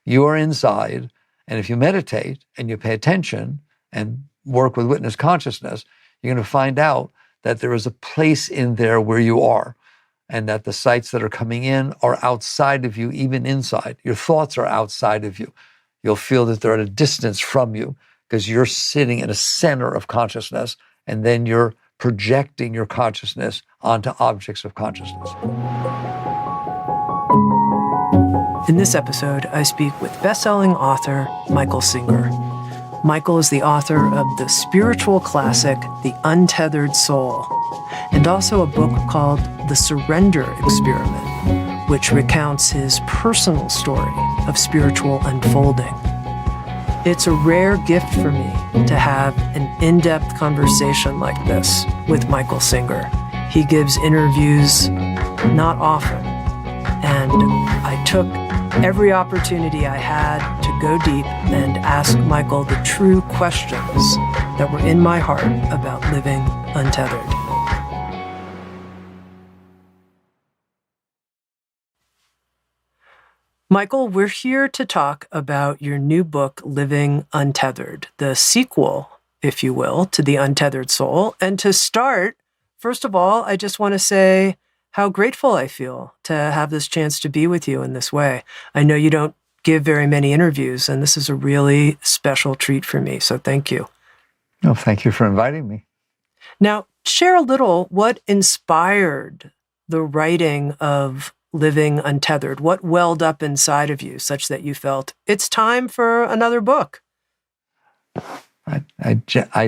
You are inside, and if you meditate and you pay attention and work with witness consciousness, you're going to find out that there is a place in there where you are, and that the sights that are coming in are outside of you, even inside. Your thoughts are outside of you. You'll feel that they're at a distance from you because you're sitting in a center of consciousness, and then you're projecting your consciousness onto objects of consciousness. In this episode, I speak with best-selling author Michael Singer. Michael is the author of the spiritual classic, The Untethered Soul, and also a book called The Surrender Experiment, which recounts his personal story of spiritual unfolding. It's a rare gift for me to have an in-depth conversation like this with Michael Singer. He gives interviews not often, and I took every opportunity I had to go deep and ask Michael the true questions that were in my heart about living untethered. Michael, we're here to talk about your new book, Living Untethered, the sequel, if you will, to The Untethered Soul. And to start, first of all, I just want to say how grateful I feel to have this chance to be with you in this way. I know you don't give very many interviews, and this is a really special treat for me, so thank you. No, thank you for inviting me. Now, share a little what inspired the writing of Living Untethered. What welled up inside of you such that you felt it's time for another book? I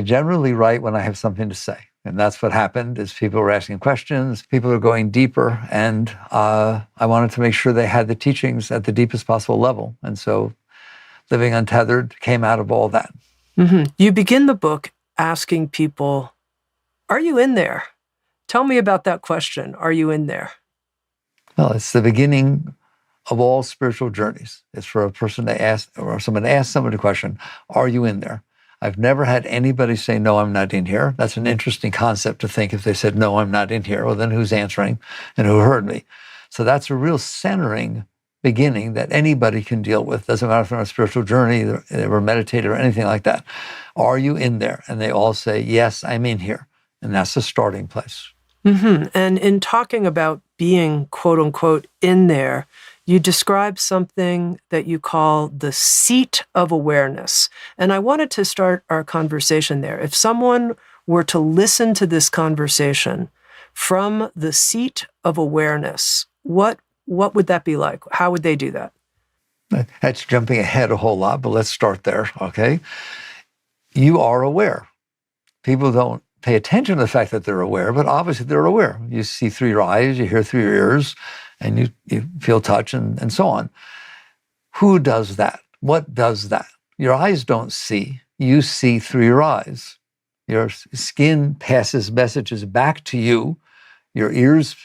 generally write when I have something to say. And that's what happened, is people were asking questions, people were going deeper, and I wanted to make sure they had the teachings at the deepest possible level. And so Living Untethered came out of all that. Mm-hmm. You begin the book asking people, are you in there? Tell me about that question. Are you in there? Well, it's the beginning of all spiritual journeys. It's for a person to ask, or someone to ask someone a question, are you in there? I've never had anybody say, no, I'm not in here. That's an interesting concept to think. If they said, no, I'm not in here, well, then who's answering and who heard me? So that's a real centering beginning that anybody can deal with. Doesn't matter if they're on a spiritual journey, they were meditated or anything like that. Are you in there? And they all say, yes, I'm in here. And that's the starting place. Mm-hmm. And in talking about being, quote unquote, in there, you describe something that you call the seat of awareness. And I wanted to start our conversation there. If someone were to listen to this conversation from the seat of awareness, what would that be like? How would they do that? That's jumping ahead a whole lot, but let's start there, okay? You are aware. People don't pay attention to the fact that they're aware, but obviously they're aware. You see through your eyes, you hear through your ears, and you feel touch and so on. Who does that? What does that? Your eyes don't see. You see through your eyes. Your skin passes messages back to you. Your ears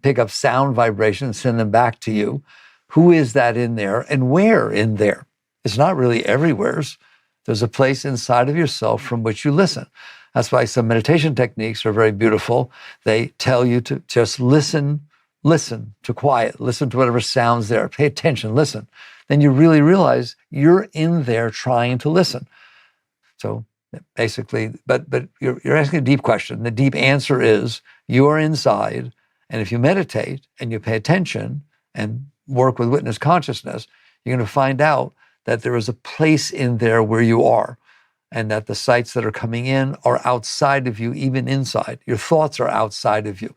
pick up sound vibrations, send them back to you. Who is that in there, and where in there? It's not really everywhere. There's a place inside of yourself from which you listen. That's why some meditation techniques are very beautiful. They tell you to just listen to quiet, listen to whatever sounds there, pay attention, listen. Then you really realize you're in there trying to listen. So basically, but you're asking a deep question. The deep answer is you are inside, and if you meditate and you pay attention and work with witness consciousness, you're going to find out that there is a place in there where you are, and that the sights that are coming in are outside of you, even inside. Your thoughts are outside of you.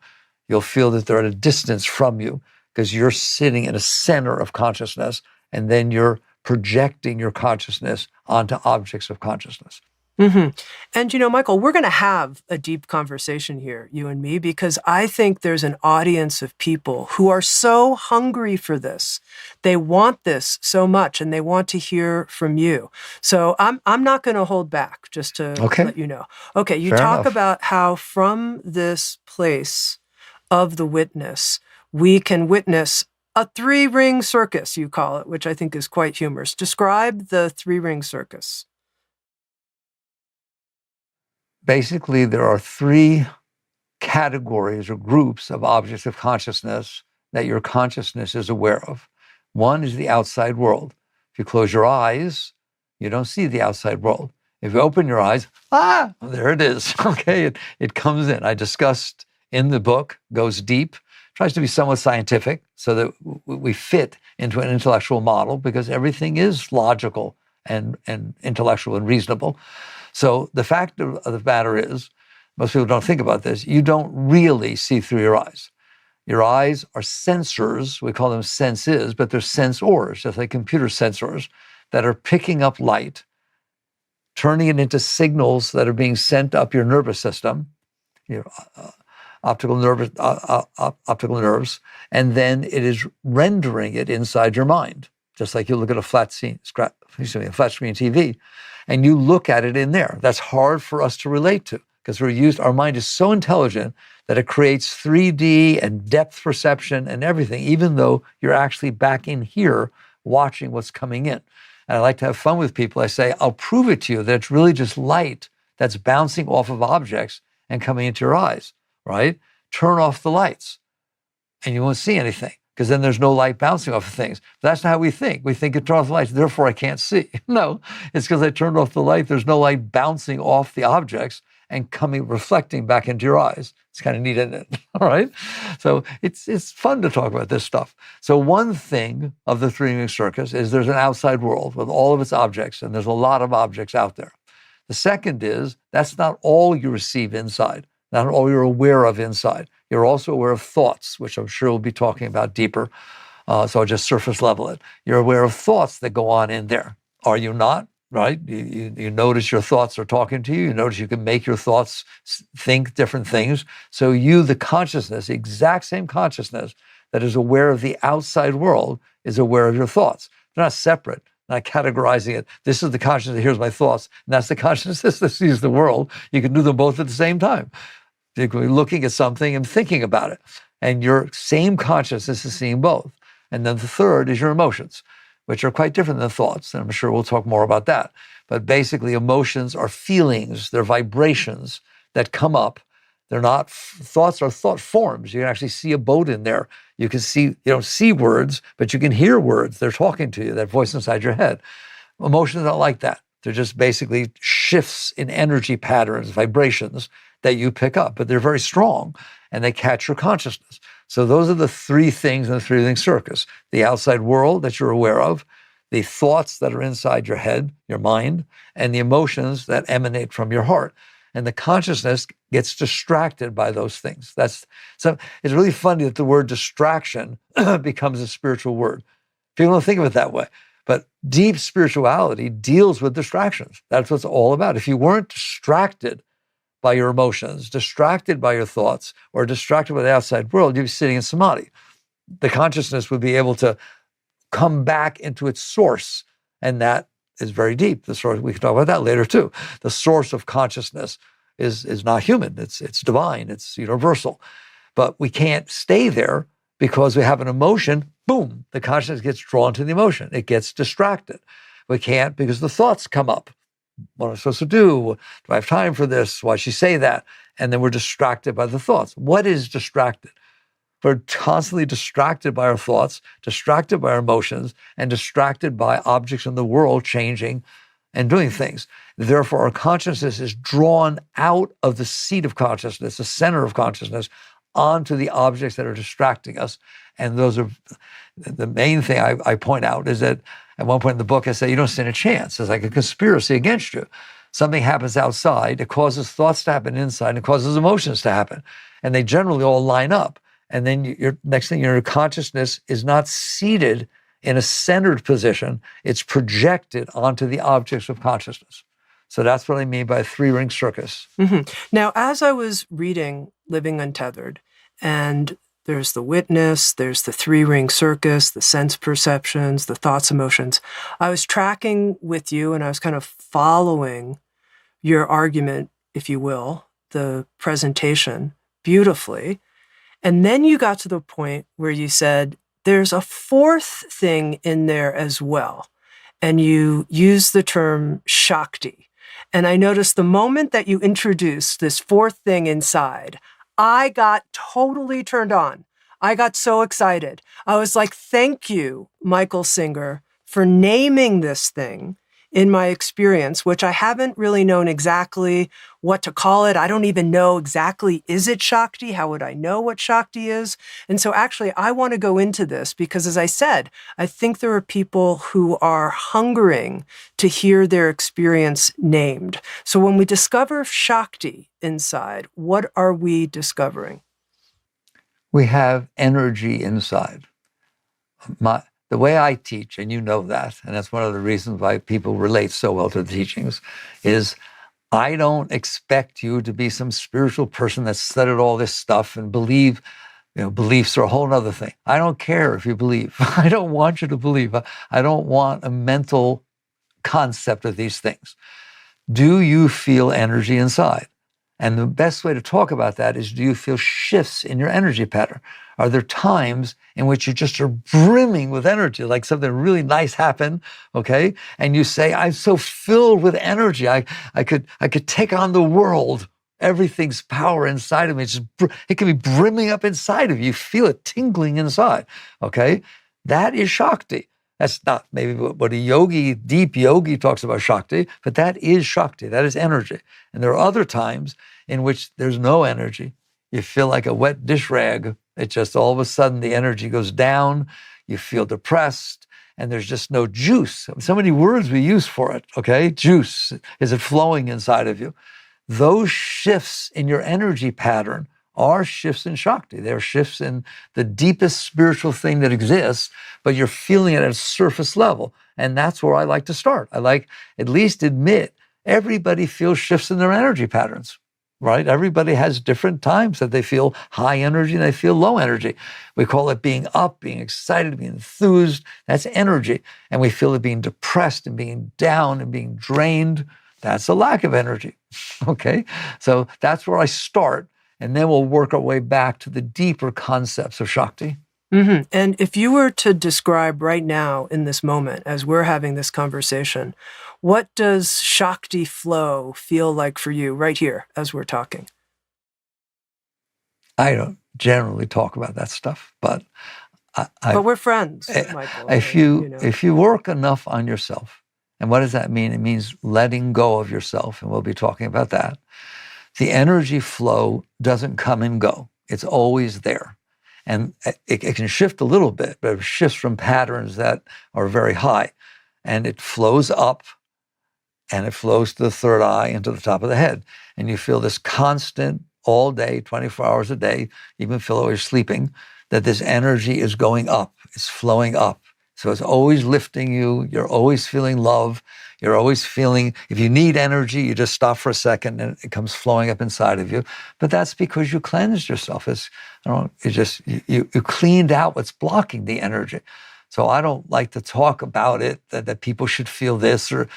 You'll feel that they're at a distance from you because you're sitting in a center of consciousness, and then you're projecting your consciousness onto objects of consciousness. Mm-hmm. And, Michael, we're going to have a deep conversation here, you and me, because I think there's an audience of people who are so hungry for this. They want this so much, and they want to hear from you. So I'm not going to hold back, just to let you know. Okay, you Fair talk enough. about how from this place of the witness, we can witness a three-ring circus, you call it, which I think is quite humorous. Describe the three-ring circus. Basically, there are three categories or groups of objects of consciousness that your consciousness is aware of. One is the outside world, If you close your eyes, you don't see the outside world. If you open your eyes, there it is. Okay, it comes in. I discussed in the book, goes deep, tries to be somewhat scientific so that we fit into an intellectual model because everything is logical and intellectual and reasonable. So the fact of the matter is, most people don't think about this, you don't really see through your eyes. Your eyes are sensors, we call them senses, but they're sensors, just like computer sensors, that are picking up light, turning it into signals that are being sent up your nervous system, your optical nerves, and then it is rendering it inside your mind. Just like you look at a flat screen TV, and you look at it in there. That's hard for us to relate to because our mind is so intelligent that it creates 3D and depth perception and everything, even though you're actually back in here watching what's coming in. And I like to have fun with people. I say, I'll prove it to you that it's really just light that's bouncing off of objects and coming into your eyes, right? Turn off the lights and you won't see anything because then there's no light bouncing off of things. But that's not how we think. We think you turn off the lights, therefore I can't see. No, it's because I turned off the light. There's no light bouncing off the objects and reflecting back into your eyes. It's kind of neat, isn't it? All right. So it's fun to talk about this stuff. So one thing of the three-ring circus is there's an outside world with all of its objects, and there's a lot of objects out there. The second is that's not all you receive inside, not all you're aware of inside. You're also aware of thoughts, which I'm sure we'll be talking about deeper. So I'll just surface level it. You're aware of thoughts that go on in there. Are you not? Right? You notice your thoughts are talking to you. You notice you can make your thoughts think different things. So the consciousness, the exact same consciousness that is aware of the outside world is aware of your thoughts. They're not separate, not categorizing it. This is the consciousness, here's my thoughts. And that's the consciousness that sees the world. You can do them both at the same time. You can be looking at something and thinking about it. And your same consciousness is seeing both. And then the third is your emotions, which are quite different than thoughts. And I'm sure we'll talk more about that. But basically, emotions are feelings, they're vibrations that come up. They're not, thoughts are thought forms. You can actually see a boat in there. You don't see words, but you can hear words. They're talking to you, that voice inside your head. Emotions aren't like that. They're just basically shifts in energy patterns, vibrations that you pick up, but they're very strong and they catch your consciousness. So those are the three things in the three-ring circus: the outside world that you're aware of, the thoughts that are inside your head, your mind, and the emotions that emanate from your heart. And the consciousness gets distracted by those things. So it's really funny that the word distraction becomes a spiritual word. People don't think of it that way. But deep spirituality deals with distractions. That's what it's all about. If you weren't distracted by your emotions, distracted by your thoughts, or distracted by the outside world, you'd be sitting in samadhi. The consciousness would be able to come back into its source, and that is very deep. The source, we can talk about that later too. The source of consciousness is not human. It's divine. It's universal. But we can't stay there because we have an emotion. Boom, the consciousness gets drawn to the emotion. It gets distracted. We can't because the thoughts come up. What am I supposed to do? Do I have time for this? Why she say that? And then we're distracted by the thoughts. What is distracted? We're constantly distracted by our thoughts, distracted by our emotions, and distracted by objects in the world changing and doing things. Therefore, our consciousness is drawn out of the seat of consciousness, the center of consciousness, onto the objects that are distracting us. And those are the main thing I point out is that at one point in the book, I say, you don't stand a chance. It's like a conspiracy against you. Something happens outside, it causes thoughts to happen inside, and it causes emotions to happen. And they generally all line up. And then next thing, your consciousness is not seated in a centered position. It's projected onto the objects of consciousness. So that's what I mean by three-ring circus. Mm-hmm. Now, as I was reading Living Untethered, and there's the witness, there's the three-ring circus, the sense perceptions, the thoughts, emotions, I was tracking with you and I was kind of following your argument, if you will, the presentation beautifully. And then you got to the point where you said, there's a fourth thing in there as well. And you used the term Shakti. And I noticed the moment that you introduced this fourth thing inside, I got totally turned on. I got so excited. I was like, thank you, Michael Singer, for naming this thing in my experience, which I haven't really known exactly what to call it. I don't even know exactly, is it Shakti? How would I know what Shakti is? And so actually, I want to go into this because, as I said, I think there are people who are hungering to hear their experience named. So when we discover Shakti inside, what are we discovering? We have energy inside. The way I teach, and you know that, and that's one of the reasons why people relate so well to the teachings, is I don't expect you to be some spiritual person that's studied all this stuff and believe, beliefs are a whole other thing. I don't care if you believe. I don't want you to believe. I don't want a mental concept of these things. Do you feel energy inside? And the best way to talk about that is, do you feel shifts in your energy pattern? Are there times in which you just are brimming with energy, like something really nice happened, okay? And you say, I'm so filled with energy. I could take on the world. Everything's power inside of me. It can be brimming up inside of you. You feel it tingling inside, okay? That is Shakti. That's not maybe what a deep yogi talks about Shakti, but that is Shakti. That is energy. And there are other times in which there's no energy. You feel like a wet dish rag. It just all of a sudden the energy goes down. You feel depressed and there's just no juice. So many words we use for it, okay? Juice. Is it flowing inside of you? Those shifts in your energy pattern are shifts in Shakti. They're shifts in the deepest spiritual thing that exists, but you're feeling it at a surface level. And that's where I like to start. I like at least admit everybody feels shifts in their energy patterns, right? Everybody has different times that they feel high energy and they feel low energy. We call it being up, being excited, being enthused. That's energy. And we feel it being depressed and being down and being drained. That's a lack of energy, okay? So that's where I start. And then we'll work our way back to the deeper concepts of Shakti. Mm-hmm. And if you were to describe right now in this moment, as we're having this conversation, what does Shakti flow feel like for you right here as we're talking? I don't generally talk about that stuff, but but we're friends, Michael. If you work enough on yourself, and what does that mean? It means letting go of yourself, and we'll be talking about that. The energy flow doesn't come and go. It's always there. And it can shift a little bit, but it shifts from patterns that are very high. And it flows up, and it flows to the third eye and to the top of the head. And you feel this constant, all day, 24 hours a day, even feel while you're sleeping, that this energy is going up. It's flowing up. So it's always lifting you. You're always feeling love. You're always feeling, if you need energy, you just stop for a second and it comes flowing up inside of you. But that's because you cleansed yourself. You cleaned out what's blocking the energy. So I don't like to talk about it, that people should feel this or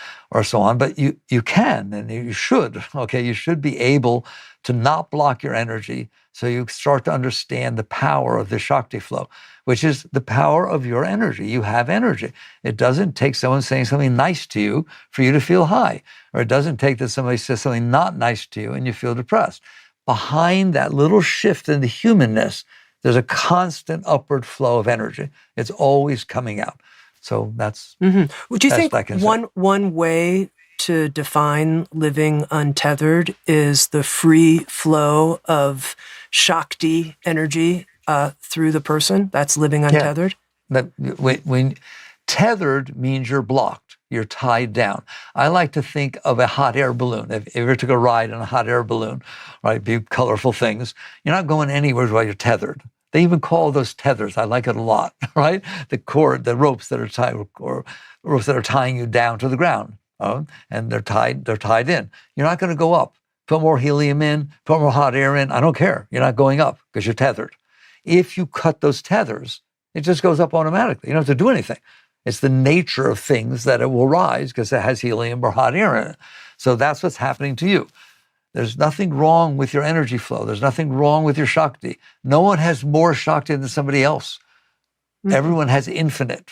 so on, but you can and you should, okay? You should be able to not block your energy so you start to understand the power of the Shakti flow, which is the power of your energy. You have energy. It doesn't take someone saying something nice to you for you to feel high, or it doesn't take that somebody says something not nice to you and you feel depressed. Behind that little shift in the humanness, there's a constant upward flow of energy. It's always coming out. So that's Would you think one way to define living untethered is the free flow of Shakti energy through the person? That's living untethered? Yeah. When tethered means you're blocked. You're tied down. I like to think of a hot air balloon. If you ever took a ride in a hot air balloon, right, big colorful things, you're not going anywhere while you're tethered. They even call those tethers. I like it a lot, right? The cord, the ropes that are tied, or ropes that are tying you down to the ground, and they're tied in. You're not going to go up. Put more helium in, put more hot air in. I don't care. You're not going up because you're tethered. If you cut those tethers, it just goes up automatically. You don't have to do anything. It's the nature of things that it will rise because it has helium or hot air in it. So that's what's happening to you. There's nothing wrong with your energy flow. There's nothing wrong with your Shakti. No one has more Shakti than somebody else. Mm-hmm. Everyone has infinite,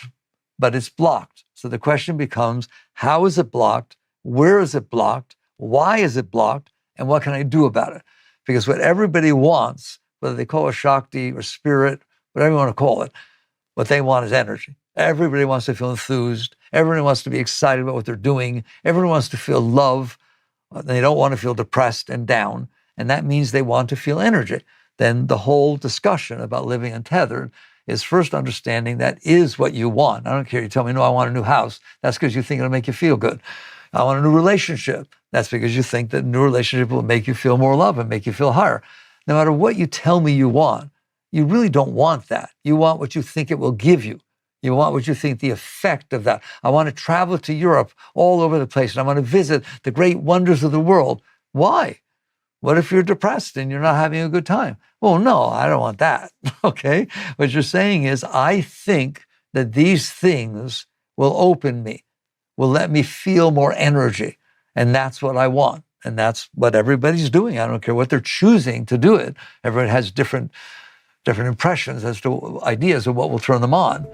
but it's blocked. So the question becomes, how is it blocked? Where is it blocked? Why is it blocked? And what can I do about it? Because what everybody wants, whether they call it Shakti or spirit, whatever you want to call it, What they want is energy. Everybody wants to feel enthused. Everybody wants to be excited about what they're doing. Everyone wants to feel love. They don't want to feel depressed and down. And that means they want to feel energy. Then the whole discussion about living untethered is first understanding that is what you want. I don't care. You tell me, no, I want a new house. That's because you think it'll make you feel good. I want a new relationship. That's because you think that a new relationship will make you feel more love and make you feel higher. No matter what you tell me you want, you really don't want that. You want what you think it will give you. You want what you think the effect of that. I want to travel to Europe all over the place, and I want to visit the great wonders of the world. Why? What if you're depressed and you're not having a good time? Well, no, I don't want that, okay? What you're saying is, I think that these things will open me, will let me feel more energy, and that's what I want. And that's what everybody's doing. I don't care what they're choosing to do it. Everyone has different impressions as to ideas of what will turn them on.